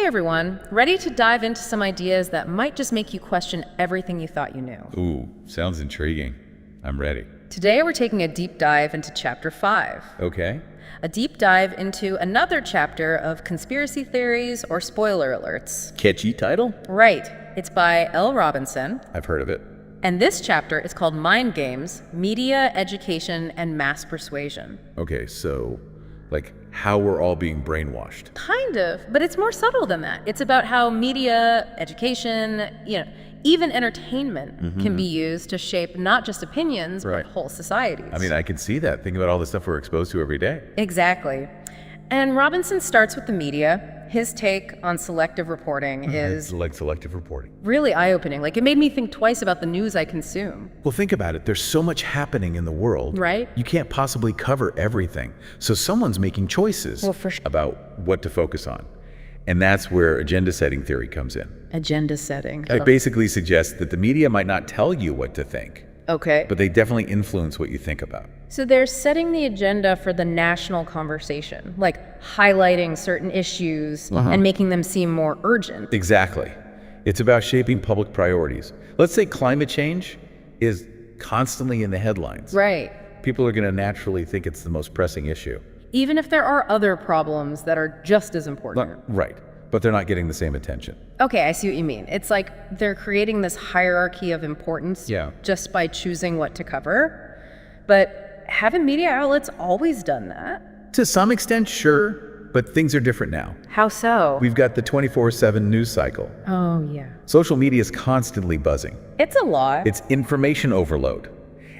Hey everyone, ready to dive into some ideas that might just make you question everything you thought you knew. Ooh, sounds intriguing. I'm ready. Today we're taking a deep dive into Chapter 5. Okay. A deep dive into another chapter of conspiracy theories or spoiler alerts. Catchy title? Right, it's by L. Robinson, I've heard of it. and this chapter is called Mind Games, Media, Education, and Mass Persuasion. Okay, so, how we're all being brainwashed. Kind of, but it's more subtle than that. It's about how media, education, even entertainment can be used to shape not just opinions, Right. but whole societies. I mean, I can see that. Think about all the stuff we're exposed to every day. Exactly. And Robinson starts with the media. His take on selective reporting It's is like selective reporting. really eye-opening. Like, it made me think twice about the news I consume. Well, think about it. There's so much happening in the world. Right. You can't possibly cover everything. So someone's making choices Well, for sure. about what to focus on. And that's where agenda setting theory comes in. Agenda setting. It basically suggests that the media might not tell you what to think, Okay. but they definitely influence what you think about. So they're setting the agenda for the national conversation, like highlighting certain issues and making them seem more urgent. Exactly. It's about shaping public priorities. Let's say climate change is constantly in the headlines. Right. People are going to naturally think it's the most pressing issue. Even if there are other problems that are just as important. Right. But they're not getting the same attention. Okay, I see what you mean. It's like they're creating this hierarchy of importance just by choosing what to cover. But haven't media outlets always done that? To some extent, sure, but things are different now. How so? We've got the 24/7 news cycle. Oh, yeah. Social media is constantly buzzing. It's a lot. It's information overload.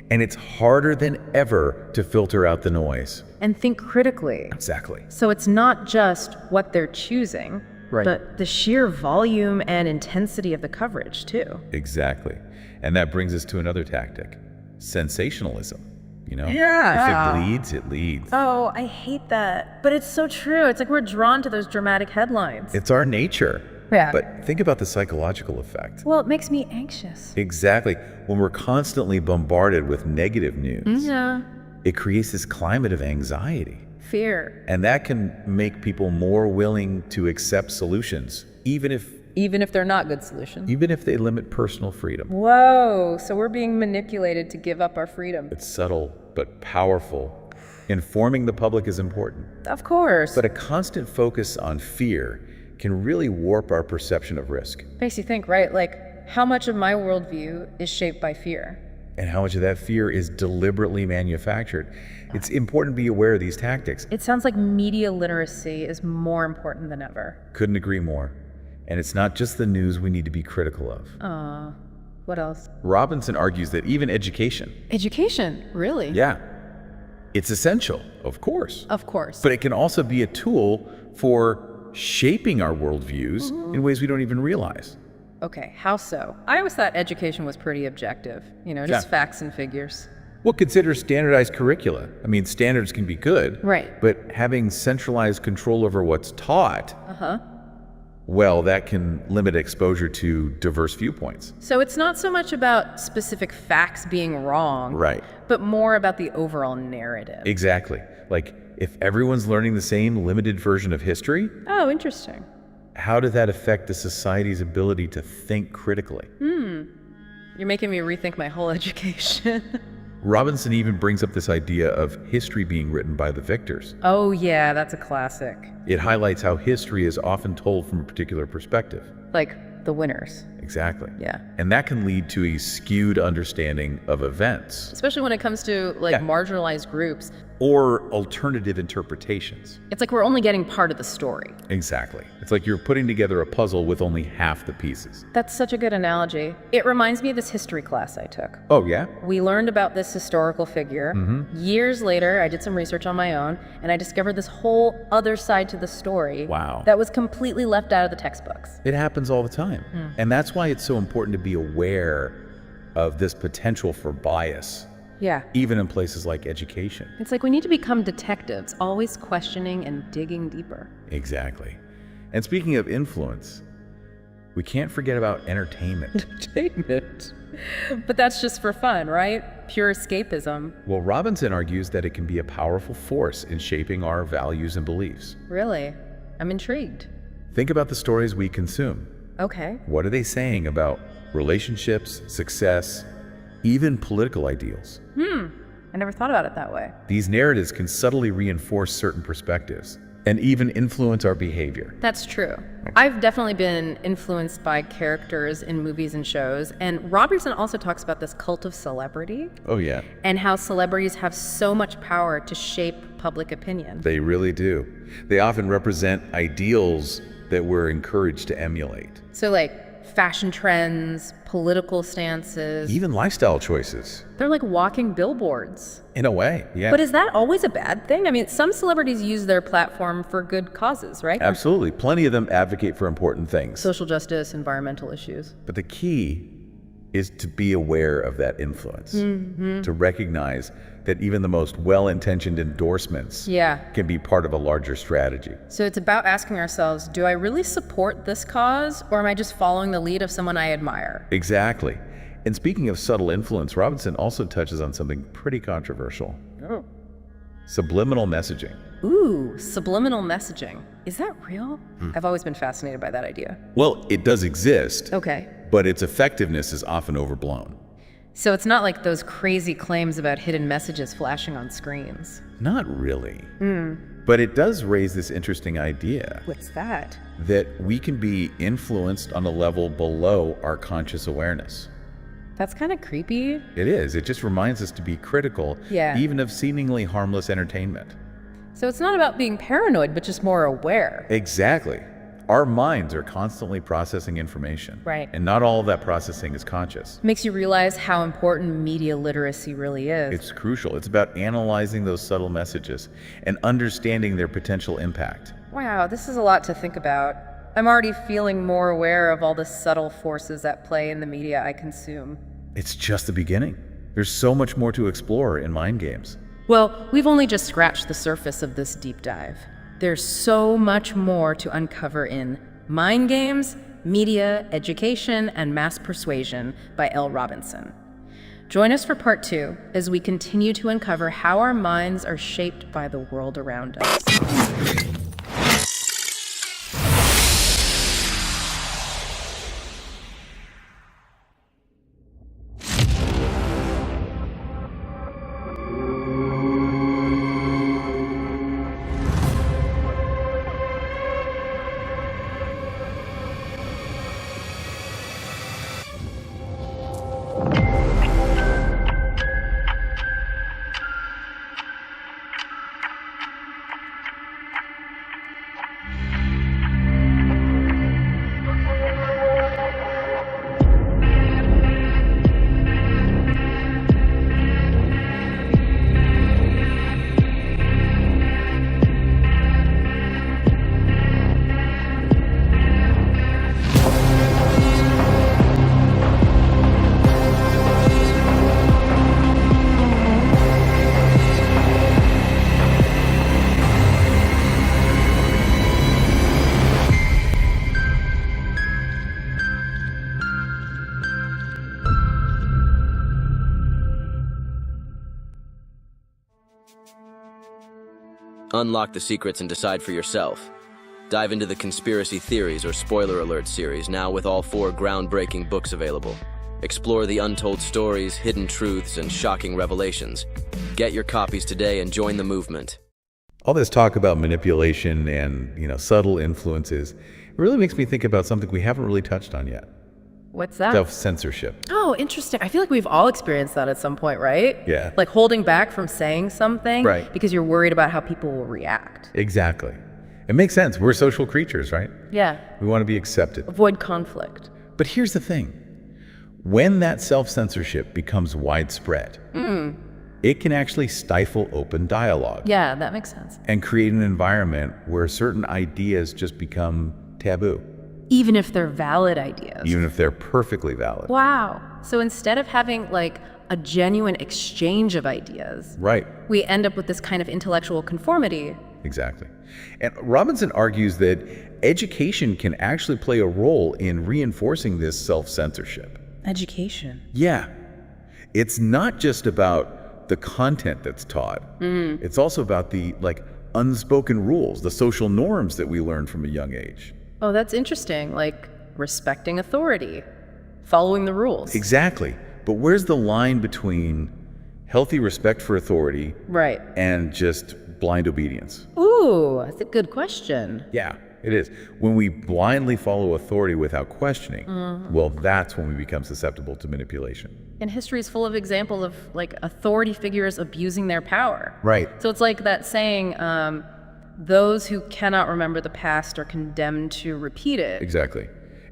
And it's harder than ever to filter out the noise. And think critically. Exactly. So it's not just what they're choosing, Right. but the sheer volume and intensity of the coverage, too. Exactly. And that brings us to another tactic, sensationalism. Yeah. If it bleeds, it leads. Oh, I hate that. But it's so true. It's like we're drawn to those dramatic headlines. It's our nature. Yeah. But think about the psychological effect. Well, it makes me anxious. Exactly. When we're constantly bombarded with negative news, Yeah. it creates this climate of anxiety. Fear. And that can make people more willing to accept solutions, even if they're not good solutions. they limit personal freedom. Whoa, so we're being manipulated to give up our freedom. It's subtle but powerful. Informing the public is important. Of course. But a constant focus on fear can really warp our perception of risk. Makes you think, right? Like, how much of my worldview is shaped by fear? And how much of that fear is deliberately manufactured. It's important to be aware of these tactics. It sounds like media literacy is more important than ever. Couldn't agree more. And it's not just the news we need to be critical of. What else? Robinson argues that even education, Education, really? yeah, it's essential, of course. Of course. But it can also be a tool for shaping our worldviews in ways we don't even realize. Okay, how so? I always thought education was pretty objective, just facts and figures. Well, consider standardized curricula. I mean, standards can be good. Right. But having centralized control over what's taught, well, that can limit exposure to diverse viewpoints. So it's not so much about specific facts being wrong, Right. but more about the overall narrative. Exactly. Like, if everyone's learning the same limited version of history, Oh, interesting. how does that affect the society's ability to think critically? You're making me rethink my whole education. Robinson even brings up this idea of history being written by the victors. Oh yeah, that's a classic. It highlights how history is often told from a particular perspective. Like the winners. Exactly. Yeah. And that can lead to a skewed understanding of events Especially when it comes to marginalized groups. or alternative interpretations. It's like we're only getting part of the story. Exactly. It's like you're putting together a puzzle with only half the pieces. That's such a good analogy. It reminds me of this history class I took. Oh, yeah? We learned about this historical figure. Years later, I did some research on my own, and I discovered this whole other side to the story Wow. that was completely left out of the textbooks. It happens all the time. And that's why it's so important to be aware of this potential for bias, Yeah. even in places like education. It's like we need to become detectives, always questioning and digging deeper. Exactly. And speaking of influence, we can't forget about entertainment. Entertainment. But that's just for fun, right? Pure escapism. Well, Robinson argues that it can be a powerful force in shaping our values and beliefs. Really? I'm intrigued. Think about the stories we consume. Okay. What are they saying about relationships, success, even political ideals? I never thought about it that way. These narratives can subtly reinforce certain perspectives and even influence our behavior. That's true. I've definitely been influenced by characters in movies and shows, and Robertson also talks about this cult of celebrity Oh yeah, and how celebrities have so much power to shape public opinion. they really do. They often represent ideals that we're encouraged to emulate. So like fashion trends, political stances, Even lifestyle choices, they're like walking billboards. in a way, yeah. But is that always a bad thing? I mean, some celebrities use their platform for good causes, right? Absolutely. Plenty of them advocate for important things. Social justice, environmental issues. But the key is to be aware of that influence, to recognize that even the most well-intentioned endorsements Yeah. can be part of a larger strategy. So it's about asking ourselves, do I really support this cause, or am I just following the lead of someone I admire? Exactly. And speaking of subtle influence, Robinson also touches on something pretty controversial. Oh. Subliminal messaging. Ooh, subliminal messaging. Is that real? I've always been fascinated by that idea. Well, it does exist, Okay. but its effectiveness is often overblown. So it's not like those crazy claims about hidden messages flashing on screens. Not really. But it does raise this interesting idea What's that? that we can be influenced on a level below our conscious awareness. That's kind of creepy. It is. It just reminds us to be critical, Yeah. even of seemingly harmless entertainment. So it's not about being paranoid, but just more aware. Exactly. Our minds are constantly processing information. Right. And not all of that processing is conscious. Makes you realize how important media literacy really is. It's crucial. It's about analyzing those subtle messages and understanding their potential impact. Wow, this is a lot to think about. I'm already feeling more aware of all the subtle forces at play in the media I consume. It's just the beginning. There's so much more to explore in mind games. Well, we've only just scratched the surface of this deep dive. There's so much more to uncover in Mind Games, Media, Education, and Mass Persuasion by L. Robinson. Join us for part 2 as we continue to uncover how our minds are shaped by the world around us. Unlock the secrets and decide for yourself. Dive into the conspiracy theories or spoiler alert series now with all 4 groundbreaking books available. Explore the untold stories, hidden truths, and shocking revelations. Get your copies today and join the movement. All this talk about manipulation and, subtle influences, it really makes me think about something we haven't really touched on yet. What's that? Self-censorship. Oh, interesting. I feel like we've all experienced that at some point, right? Yeah. Like holding back from saying something Right. because you're worried about how people will react. Exactly. It makes sense. We're social creatures, right? Yeah. We want to be accepted. Avoid conflict. But here's the thing. When that self-censorship becomes widespread, it can actually stifle open dialogue Yeah, that makes sense. and create an environment where certain ideas just become taboo, Even if they're valid ideas. even if they're perfectly valid. Wow. So instead of having like a genuine exchange of ideas, Right. we end up with this kind of intellectual conformity. Exactly. And Robinson argues that education can actually play a role in reinforcing this self-censorship. Education. Yeah. It's not just about the content that's taught. It's also about the unspoken rules, the social norms that we learn from a young age. Oh, that's interesting. Like respecting authority, following the rules. Exactly. But where's the line between healthy respect for authority Right. and just blind obedience? Ooh, that's a good question. Yeah, it is. When we blindly follow authority without questioning, well, that's when we become susceptible to manipulation. And history is full of examples of like authority figures abusing their power. Right. So it's like that saying, those who cannot remember the past are condemned to repeat it. Exactly.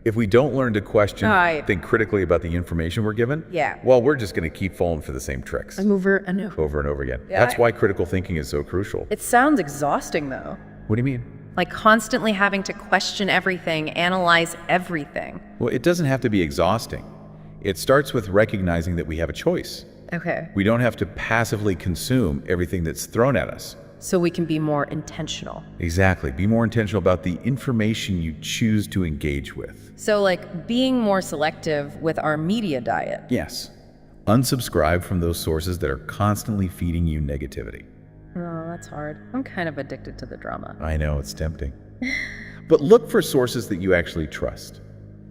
If we don't learn to question, think critically about the information we're given, well, we're just going to keep falling for the same tricks Over and over. over and over again. Yeah, That's why critical thinking is so crucial. It sounds exhausting though. What do you mean? Like constantly having to question everything, analyze everything. Well, it doesn't have to be exhausting. It starts with recognizing that we have a choice. Okay. We don't have to passively consume everything that's thrown at us. So we can be more intentional. Exactly. Be more intentional about the information you choose to engage with. So like being more selective with our media diet. Yes. Unsubscribe from those sources that are constantly feeding you negativity. Oh, that's hard. I'm kind of addicted to the drama. I know, it's tempting. But look for sources that you actually trust.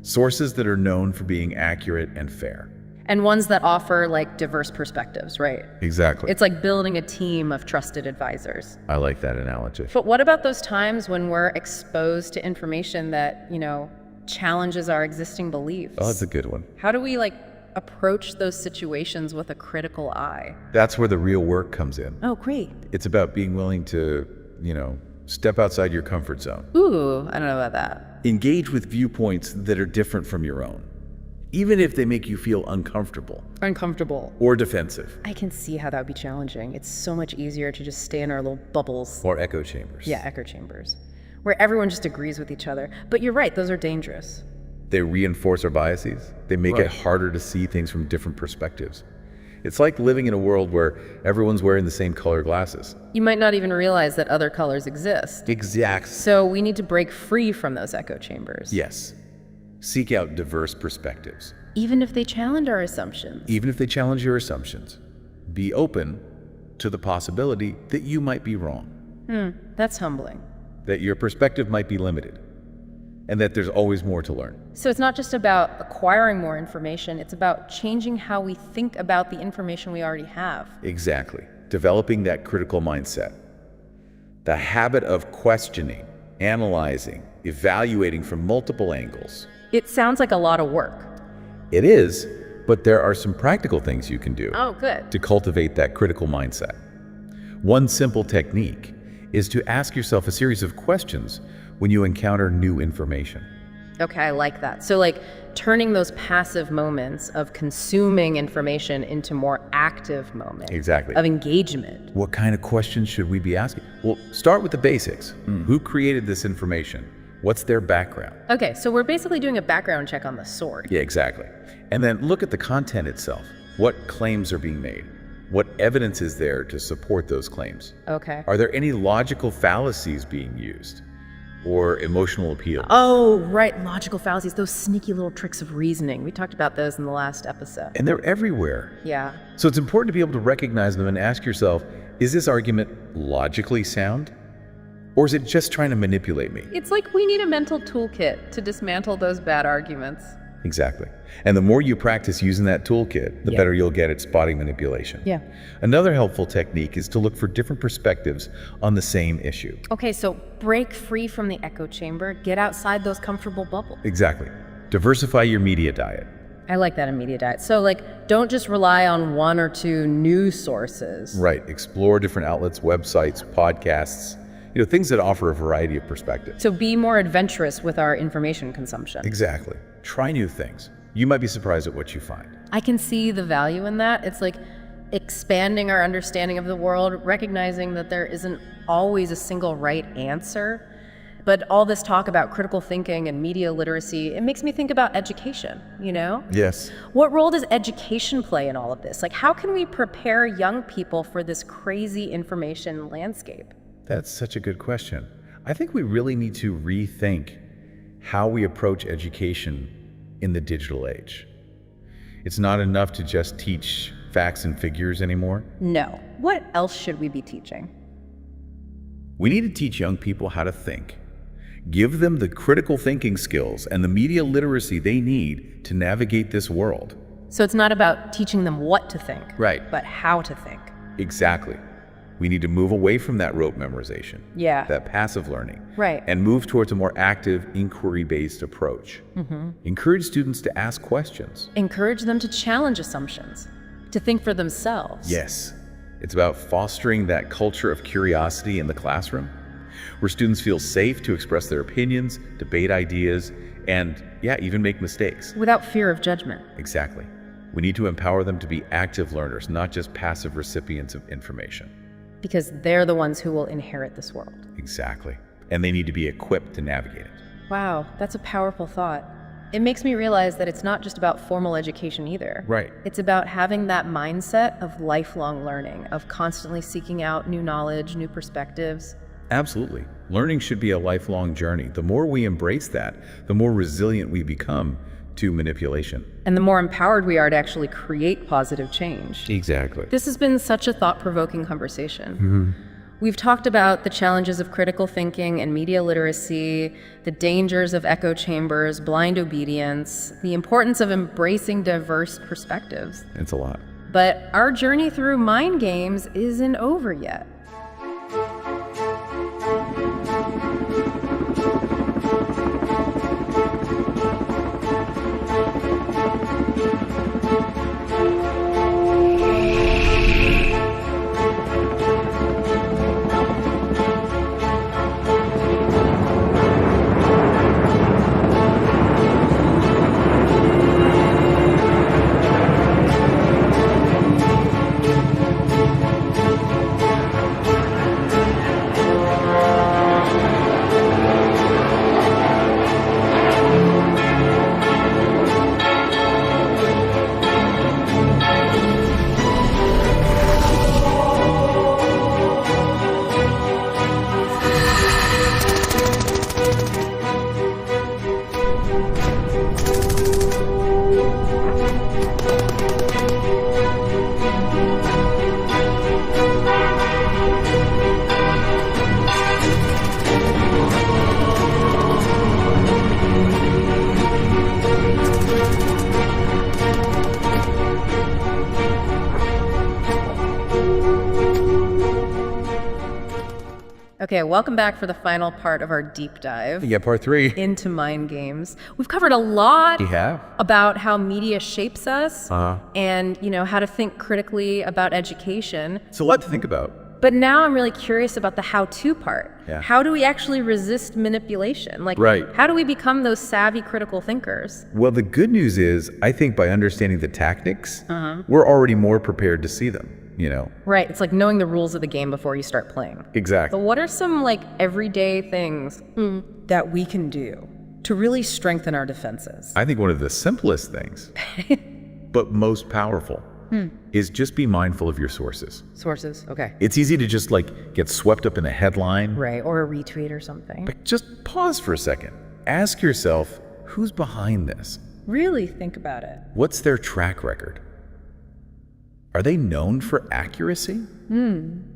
Sources that are known for being accurate and fair. And ones that offer like diverse perspectives, right? Exactly. It's like building a team of trusted advisors. I like that analogy. But what about those times when we're exposed to information that, challenges our existing beliefs? Oh, that's a good one. How do we approach those situations with a critical eye? That's where the real work comes in. Oh, great. It's about being willing to, step outside your comfort zone. Ooh, I don't know about that. Engage with viewpoints that are different from your own, even if they make you feel uncomfortable Uncomfortable. or defensive. I can see how that would be challenging. It's so much easier to just stay in our little bubbles. Or echo chambers. Yeah, echo chambers, where everyone just agrees with each other. But you're right, those are dangerous. They reinforce our biases. They make it harder to see things from different perspectives. It's like living in a world where everyone's wearing the same color glasses. You might not even realize that other colors exist. Exactly. So we need to break free from those echo chambers. Yes. Seek out diverse perspectives. Even if they challenge our assumptions. Even if they challenge your assumptions. Be open to the possibility that you might be wrong. That's humbling. That your perspective might be limited. And that there's always more to learn. So it's not just about acquiring more information, it's about changing how we think about the information we already have. Exactly. Developing that critical mindset. The habit of questioning, analyzing, evaluating from multiple angles. It sounds like a lot of work. It is, but there are some practical things you can do Oh, good. to cultivate that critical mindset. One simple technique is to ask yourself a series of questions when you encounter new information. Okay, I like that. So turning those passive moments of consuming information into more active moments. Exactly. Of engagement. What kind of questions should we be asking? Well, start with the basics. Who created this information? What's their background? Okay, so we're basically doing a background check on the sword. Yeah, exactly. And then look at the content itself. What claims are being made? What evidence is there to support those claims? Okay. Are there any logical fallacies being used? Or emotional appeal? Oh, right, logical fallacies, those sneaky little tricks of reasoning. We talked about those in the last episode. And they're everywhere. Yeah. So it's important to be able to recognize them and ask yourself, is this argument logically sound? Or is it just trying to manipulate me? It's like we need a mental toolkit to dismantle those bad arguments. Exactly. And the more you practice using that toolkit, the better you'll get at spotting manipulation. Yeah. Another helpful technique is to look for different perspectives on the same issue. Okay, so break free from the echo chamber, get outside those comfortable bubbles. Exactly. Diversify your media diet. I like that in media diet. So don't just rely on one or two news sources. Right. Explore different outlets, websites, podcasts, things that offer a variety of perspectives. So be more adventurous with our information consumption. Exactly. Try new things. You might be surprised at what you find. I can see the value in that. It's like expanding our understanding of the world, recognizing that there isn't always a single right answer. But all this talk about critical thinking and media literacy, it makes me think about education, Yes. What role does education play in all of this? How can we prepare young people for this crazy information landscape? That's such a good question. I think we really need to rethink how we approach education in the digital age. It's not enough to just teach facts and figures anymore. No. What else should we be teaching? We need to teach young people how to think, Give them the critical thinking skills and the media literacy they need to navigate this world. So it's not about teaching them what to think, Right. but how to think. Exactly. We need to move away from that rote memorization, Yeah. that passive learning, Right. and move towards a more active, inquiry-based approach. Encourage students to ask questions. Encourage them to challenge assumptions, to think for themselves. Yes, it's about fostering that culture of curiosity in the classroom, where students feel safe to express their opinions, debate ideas, and, even make mistakes. Without fear of judgment. Exactly. We need to empower them to be active learners, not just passive recipients of information. Because they're the ones who will inherit this world. Exactly. And they need to be equipped to navigate it. Wow, that's a powerful thought. It makes me realize that it's not just about formal education either. Right. It's about having that mindset of lifelong learning, of constantly seeking out new knowledge, new perspectives. Absolutely. Learning should be a lifelong journey. The more we embrace that, the more resilient we become to manipulation. And the more empowered we are to actually create positive change. Exactly. This has been such a thought-provoking conversation. We've talked about the challenges of critical thinking and media literacy, the dangers of echo chambers, blind obedience, the importance of embracing diverse perspectives. It's a lot. But our journey through mind games isn't over yet. Okay, welcome back for the final part of our deep dive Yeah, part 3. into mind games. We've covered a lot You have? about how media shapes us and, how to think critically about education. It's a lot to think about. But now I'm really curious about the how-to part. Yeah. How do we actually resist manipulation? Right. How do we become those savvy critical thinkers? Well, the good news is, I think by understanding the tactics, we're already more prepared to see them, Right, it's like knowing the rules of the game before you start playing. Exactly. But what are some everyday things that we can do to really strengthen our defenses? I think one of the simplest things, but most powerful, is just be mindful of your sources. Sources, okay. It's easy to just get swept up in a headline. Right, or a retweet or something. But just pause for a second. Ask yourself, who's behind this? Really think about it. What's their track record? Are they known for accuracy?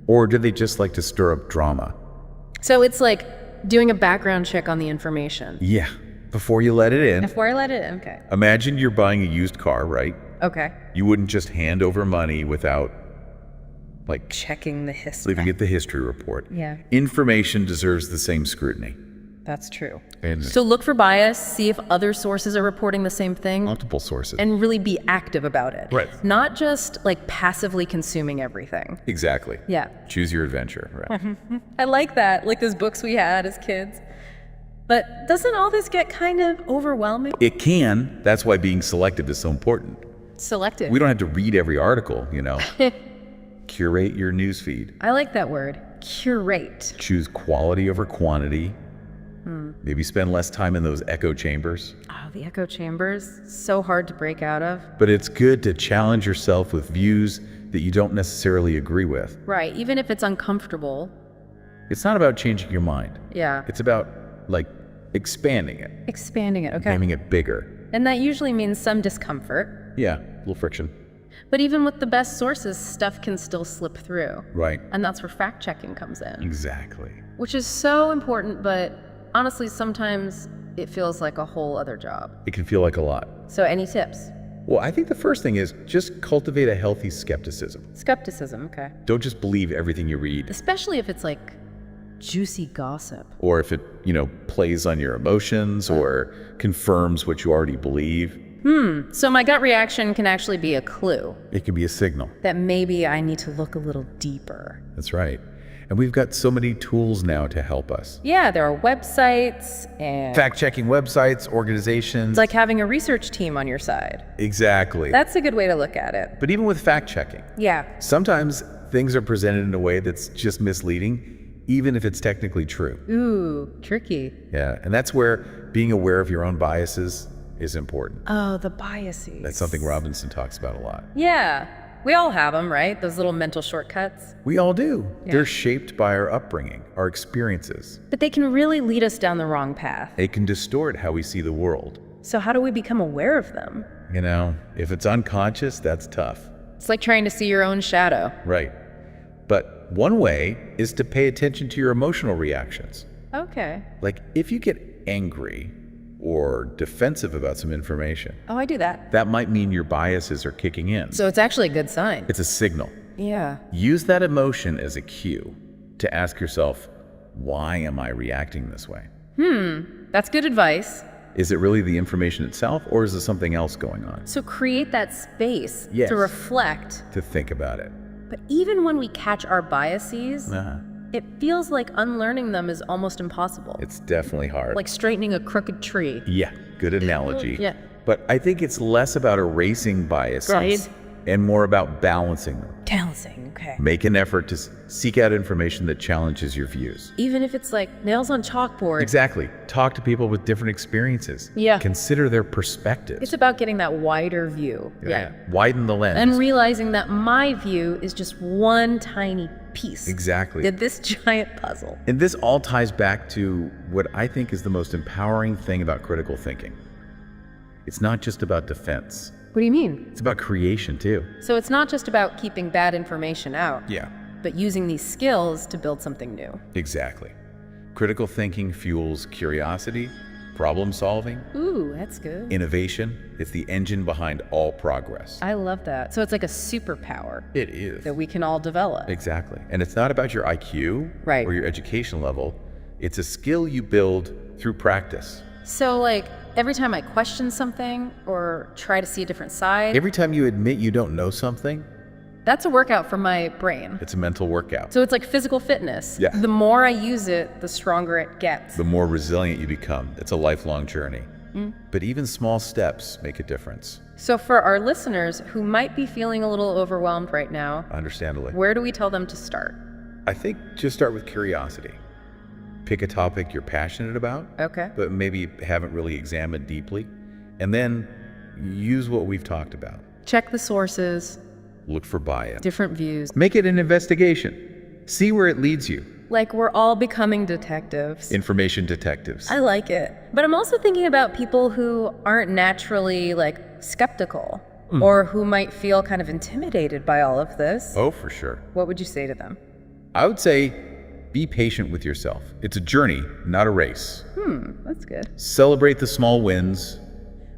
Or do they just like to stir up drama? So it's like doing a background check on the information. Yeah, before you let it in. Before I let it in, okay. Imagine you're buying a used car, right? Okay. You wouldn't just hand over money without, Checking the history. leaving it the history report. Yeah. Information deserves the same scrutiny. That's true. And So look for bias, see if other sources are reporting the same thing, multiple sources. and really be active about it. Right. Not just passively consuming everything. Exactly. Yeah. Choose your adventure. Right. I like that, like those books we had as kids. But doesn't all this get kind of overwhelming? It can. That's why being selective is so important. Selective. We don't have to read every article, Curate your newsfeed. I like that word, curate. Choose quality over quantity. Maybe spend less time in those echo chambers. Oh, the echo chambers, so hard to break out of. But it's good to challenge yourself with views that you don't necessarily agree with. Right, even if it's uncomfortable. It's not about changing your mind. Yeah. It's about, expanding it, Expanding it, okay. naming it bigger. And that usually means some discomfort. Yeah, a little friction. But even with the best sources, stuff can still slip through. Right. And that's where fact-checking comes in, Exactly. which is so important, but Honestly, sometimes it feels like a whole other job. It can feel like a lot. So any tips? Well, I think the first thing is just cultivate a healthy skepticism. Skepticism, okay. Don't just believe everything you read, Especially if it's like juicy gossip. or if it, plays on your emotions or confirms what you already believe. So my gut reaction can actually be a clue It can be a signal. that maybe I need to look a little deeper. That's right. And we've got so many tools now to help us. Yeah, there are websites and Fact-checking websites, organizations. it's like having a research team on your side. Exactly. That's a good way to look at it. But even with fact-checking, Yeah. sometimes things are presented in a way that's just misleading, even if it's technically true. Ooh, tricky. Yeah, and that's where being aware of your own biases is important. Oh, the biases. That's something Robinson talks about a lot. Yeah. We all have them, right? Those little mental shortcuts. We all do. Yeah. They're shaped by our upbringing, our experiences. But they can really lead us down the wrong path. It can distort how we see the world. So how do we become aware of them? If it's unconscious, that's tough. It's like trying to see your own shadow. Right. But one way is to pay attention to your emotional reactions. Okay. Like if you get angry or defensive about some information, Oh, I do that. that might mean your biases are kicking in. So it's actually a good sign. It's a signal. Yeah. Use that emotion as a cue to ask yourself, why am I reacting this way? That's good advice. Is it really the information itself, or is there something else going on? So create that space Yes. to reflect. To think about it. But even when we catch our biases, Uh-huh. it feels like unlearning them is almost impossible. It's definitely hard. Like straightening a crooked tree. Yeah, good analogy. Yeah. But I think it's less about erasing biases Right. and more about balancing them. Balancing, okay. Make an effort to seek out information that challenges your views. Even if it's like nails on chalkboard. Exactly. Talk to people with different experiences. Yeah. Consider their perspectives. It's about getting that wider view. Yeah. Widen the lens. And realizing that my view is just one tiny piece. Exactly. Did this giant puzzle. And this all ties back to what I think is the most empowering thing about critical thinking. It's not just about defense. What do you mean? It's about creation too. So it's not just about keeping bad information out, Yeah. but using these skills to build something new. Exactly. Critical thinking fuels curiosity, problem solving, Ooh, that's good. innovation. It's the engine behind all progress. I love that. So it's like a superpower It is. that we can all develop. Exactly. And it's not about your IQ Right. or your education level. It's a skill you build through practice. So like every time I question something or try to see a different side, Every time you admit you don't know something, that's a workout for my brain. it's a mental workout. So it's like physical fitness. Yeah. The more I use it, the stronger it gets. The more resilient you become. It's a lifelong journey. But even small steps make a difference, So for our listeners who might be feeling a little overwhelmed right now, understandably. where do we tell them to start? I think just start with curiosity. Pick a topic you're passionate about, Okay. but maybe haven't really examined deeply. And then use what we've talked about. Check the sources, Look for bias. different views. Make it an investigation. See where it leads you. Like we're all becoming detectives. Information detectives. I like it. But I'm also thinking about people who aren't naturally like skeptical or who might feel kind of intimidated by all of this. Oh, for sure. What would you say to them? I would say be patient with yourself. It's a journey, not a race. That's good. Celebrate the small wins.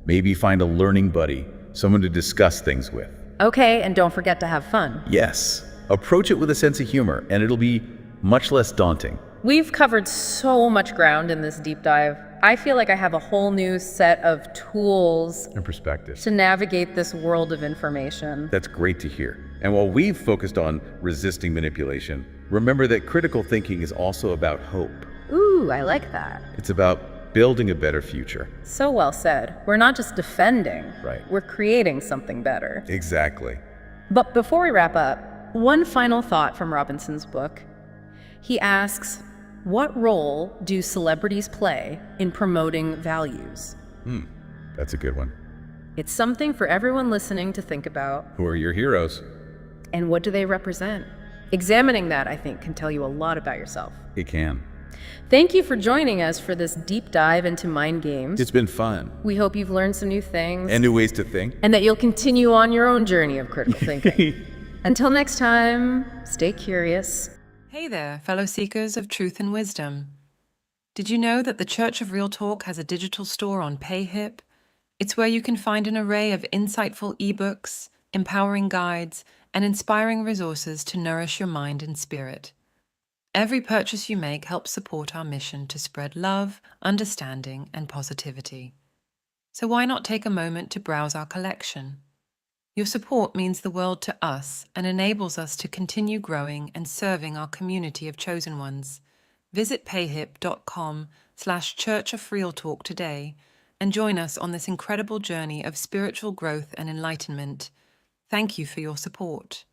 Maybe find a learning buddy, someone to discuss things with. Okay, and don't forget to have fun. Yes, approach it with a sense of humor, and it'll be much less daunting. We've covered so much ground in this deep dive. I feel like I have a whole new set of tools And perspective. to navigate this world of information. That's great to hear. And while we've focused on resisting manipulation, remember that critical thinking is also about hope. Ooh, I like that. It's about building a better future. So well said. We're not just defending, Right. We're creating something better. Exactly. But before we wrap up, one final thought from Robinson's book. He asks, what role do celebrities play in promoting values? That's a good one. It's something for everyone listening to think about. Who are your heroes? And what do they represent? Examining that, I think, can tell you a lot about yourself. It can. Thank you for joining us for this deep dive into mind games. It's been fun. We hope you've learned some new things And new ways to think. and that you'll continue on your own journey of critical thinking. Until next time, stay curious. Hey there, fellow seekers of truth and wisdom. Did you know that the Church of Real Talk has a digital store on PayHip? It's where you can find an array of insightful ebooks, empowering guides, and inspiring resources to nourish your mind and spirit. Every purchase you make helps support our mission to spread love, understanding, and positivity. So why not take a moment to browse our collection? Your support means the world to us and enables us to continue growing and serving our community of chosen ones. Visit payhip.com/Church of Real Talk today and join us on this incredible journey of spiritual growth and enlightenment. Thank you for your support.